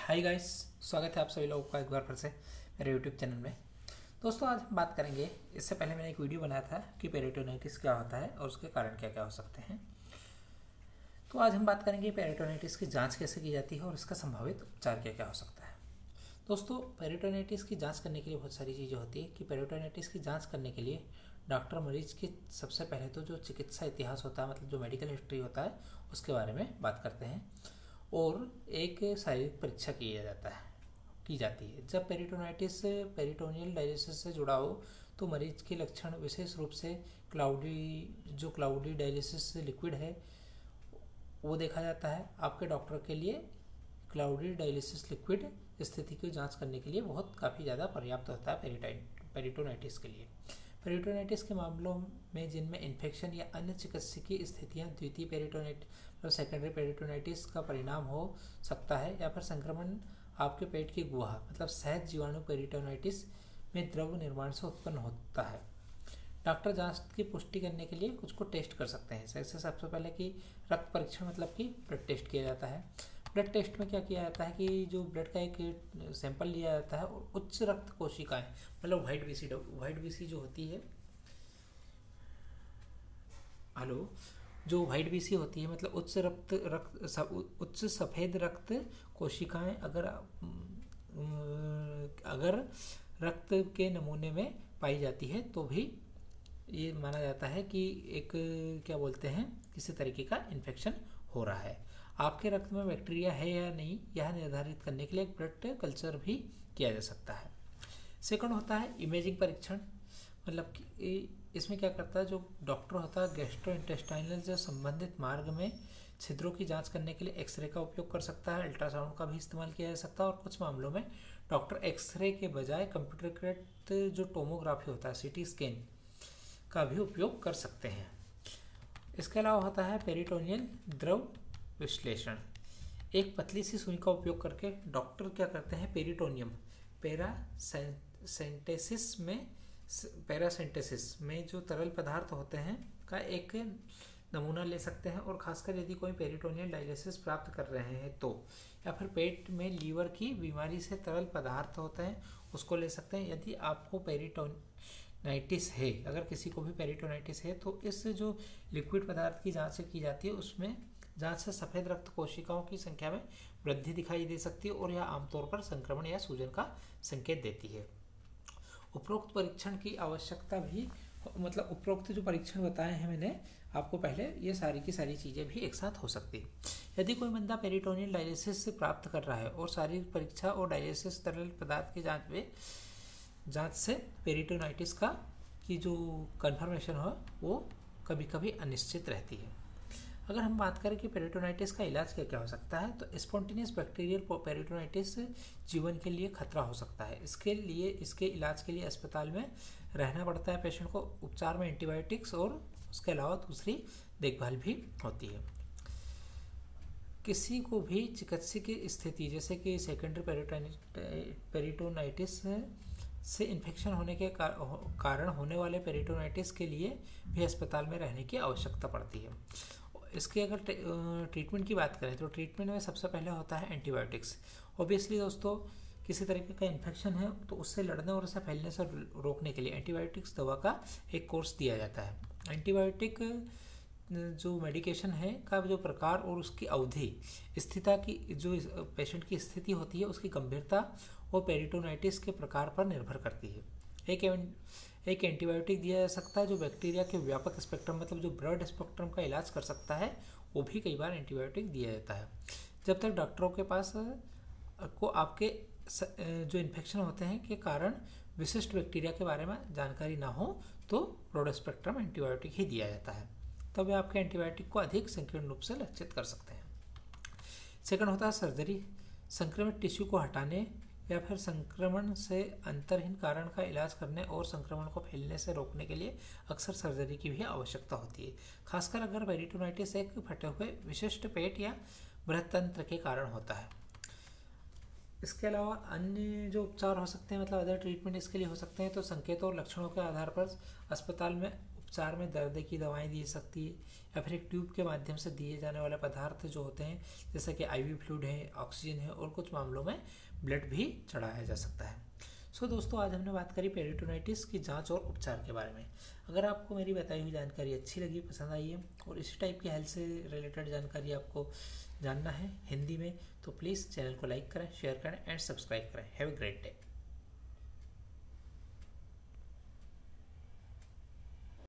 Hi guys, स्वागत है आप सभी लोगों का एक बार फिर से मेरे यूट्यूब चैनल में। दोस्तों, आज हम बात करेंगे। इससे पहले मैंने एक वीडियो बनाया था कि पेरिटोनाइटिस क्या होता है और उसके कारण क्या क्या हो सकते हैं। तो आज हम बात करेंगे पेरिटोनाइटिस की जांच कैसे की जाती है और इसका संभावित उपचार क्या क्या हो सकता है। दोस्तों, पेरिटोनाइटिस की जांच करने के लिए बहुत सारी चीज़ें होती है कि पेरिटोनाइटिस की जांच करने के लिए डॉक्टर मरीज के सबसे पहले तो जो चिकित्सा इतिहास होता है, मतलब जो मेडिकल हिस्ट्री होता है, उसके बारे में बात करते हैं और एक शारीरिक परीक्षा की जाती है। जब पेरिटोनाइटिस पेरिटोनियल डायलिसिस से जुड़ा हो तो मरीज के लक्षण विशेष रूप से क्लाउडी डायलिसिस लिक्विड है वो देखा जाता है। आपके डॉक्टर के लिए क्लाउडी डायलिसिस लिक्विड स्थिति की जांच करने के लिए काफ़ी ज़्यादा पर्याप्त होता है पेरिटोनाइटिस के लिए। पेरिटोनाइटिस के मामलों में जिनमें इन्फेक्शन या अन्य चिकित्सकीय स्थितियां द्वितीय पेरिटोनाइटिस मतलब सेकेंडरी पेरिटोनाइटिस का परिणाम हो सकता है, या फिर संक्रमण आपके पेट की गुहा मतलब सहज जीवाणु पेरिटोनाइटिस में द्रव निर्माण से उत्पन्न होता है। डॉक्टर जांच की पुष्टि करने के लिए कुछ को टेस्ट कर सकते हैं। जैसे सबसे पहले कि रक्त परीक्षण मतलब कि ब्लड टेस्ट किया जाता है। ब्लड टेस्ट में क्या किया जाता है कि जो ब्लड का एक सैंपल लिया जाता है और उच्च रक्त कोशिकाएं मतलब व्हाइट बीसी जो होती है व्हाइट बीसी होती है मतलब उच्च सफेद रक्त कोशिकाएं अगर रक्त के नमूने में पाई जाती है तो भी ये माना जाता है कि एक क्या बोलते हैं किसी तरीके का इन्फेक्शन हो रहा है। आपके रक्त में बैक्टीरिया है या नहीं यह निर्धारित करने के लिए एक ब्लड कल्चर भी किया जा सकता है। सेकंड होता है इमेजिंग परीक्षण, मतलब कि इसमें क्या करता है जो डॉक्टर होता है गैस्ट्रोइंटेस्टाइनल जो संबंधित मार्ग में छिद्रों की जांच करने के लिए एक्सरे का उपयोग कर सकता है। अल्ट्रासाउंड का भी इस्तेमाल किया जा सकता है और कुछ मामलों में डॉक्टर एक्सरे के बजाय कंप्यूटरकृत जो टोमोग्राफी होता है सीटी स्कैन का भी उपयोग कर सकते हैं। इसके अलावा होता है पेरिटोनियल द्रव विश्लेषण। एक पतली सी सुई का उपयोग करके डॉक्टर क्या करते हैं पेरिटोनियम पैरासेंटेसिस में जो तरल पदार्थ होते हैं का एक नमूना ले सकते हैं, और खासकर यदि कोई पेरिटोनियल डायलिसिस प्राप्त कर रहे हैं तो, या फिर पेट में लीवर की बीमारी से तरल पदार्थ होते हैं उसको ले सकते हैं। यदि आपको पेरिटोनाइटिस है, अगर किसी को भी पेरिटोनाइटिस है तो इस जो लिक्विड पदार्थ की जांच की जाती है उसमें जांच से सफ़ेद रक्त कोशिकाओं की संख्या में वृद्धि दिखाई दे सकती है और यह आमतौर पर संक्रमण या सूजन का संकेत देती है। उपरोक्त परीक्षण की आवश्यकता भी मतलब उपरोक्त जो परीक्षण बताए हैं मैंने आपको पहले, ये सारी की सारी चीज़ें भी एक साथ हो सकती है। यदि कोई बंदा पेरिटोनियल डायलिसिस से प्राप्त कर रहा है और शारीरिक परीक्षा और डायलिसिस तरल पदार्थ की जांच से पेरिटोनाइटिस की जो कन्फर्मेशन हो वो कभी कभी अनिश्चित रहती है। अगर हम बात करें कि पेरिटोनाइटिस का इलाज क्या क्या हो सकता है, तो स्पॉन्टेनियस बैक्टीरियल पेरिटोनाइटिस जीवन के लिए खतरा हो सकता है। इसके इलाज के लिए अस्पताल में रहना पड़ता है पेशेंट को। उपचार में एंटीबायोटिक्स और उसके अलावा दूसरी देखभाल भी होती है। किसी को भी चिकित्सकीय स्थिति जैसे कि सेकेंडरी पेरिटोनाइटिस से इन्फेक्शन होने के कारण होने वाले पेरिटोनाइटिस के लिए भी अस्पताल में रहने की आवश्यकता पड़ती है। इसके अगर ट्रीटमेंट की बात करें तो ट्रीटमेंट में सबसे पहले होता है एंटीबायोटिक्स। ऑब्वियसली दोस्तों, किसी तरीके का इन्फेक्शन है तो उससे लड़ने और उसे फैलने से रोकने के लिए एंटीबायोटिक्स दवा का एक कोर्स दिया जाता है। एंटीबायोटिक जो मेडिकेशन है का जो प्रकार और उसकी अवधि स्थिति की जो पेशेंट की स्थिति होती है उसकी गंभीरता और पेरिटोनाइटिस के प्रकार पर निर्भर करती है। एक एंटीबायोटिक दिया जा सकता है जो बैक्टीरिया के व्यापक स्पेक्ट्रम मतलब जो ब्रॉड स्पेक्ट्रम का इलाज कर सकता है, वो भी कई बार एंटीबायोटिक दिया जाता है। जब तक डॉक्टरों के पास को आपके जो इन्फेक्शन होते हैं के कारण विशिष्ट बैक्टीरिया के बारे में जानकारी ना हो तो ब्रॉड स्पेक्ट्रम एंटीबायोटिक ही दिया जाता है, तब आपके एंटीबायोटिक को अधिक संकीर्ण रूप से लक्षित कर सकते हैं। सेकंड होता है सर्जरी। संक्रमित टिश्यू को हटाने या फिर संक्रमण से अंतरहीन कारण का इलाज करने और संक्रमण को फैलने से रोकने के लिए अक्सर सर्जरी की भी आवश्यकता होती है, खासकर अगर पेरिटोनाइटिस एक फटे हुए विशिष्ट पेट या बृहतंत्र के कारण होता है। इसके अलावा अन्य जो उपचार हो सकते हैं मतलब अदर ट्रीटमेंट इसके लिए हो सकते हैं तो संकेतों और लक्षणों के आधार पर अस्पताल में उपचार में दर्द की दवाएं दी सकती है, या फिर एक ट्यूब के माध्यम से दिए जाने वाले पदार्थ जो होते हैं जैसे कि आईवी फ्लूइड है, ऑक्सीजन है, और कुछ मामलों में ब्लड भी चढ़ाया जा सकता है। सो दोस्तों, आज हमने बात करी पेरिटोनाइटिस की जांच और उपचार के बारे में। अगर आपको मेरी बताई हुई जानकारी अच्छी लगी, पसंद आई है, और इसी टाइप की हेल्थ से रिलेटेड जानकारी आपको जानना है हिंदी में, तो प्लीज़ चैनल को लाइक करें, शेयर करें एंड सब्सक्राइब करें। Have a great day.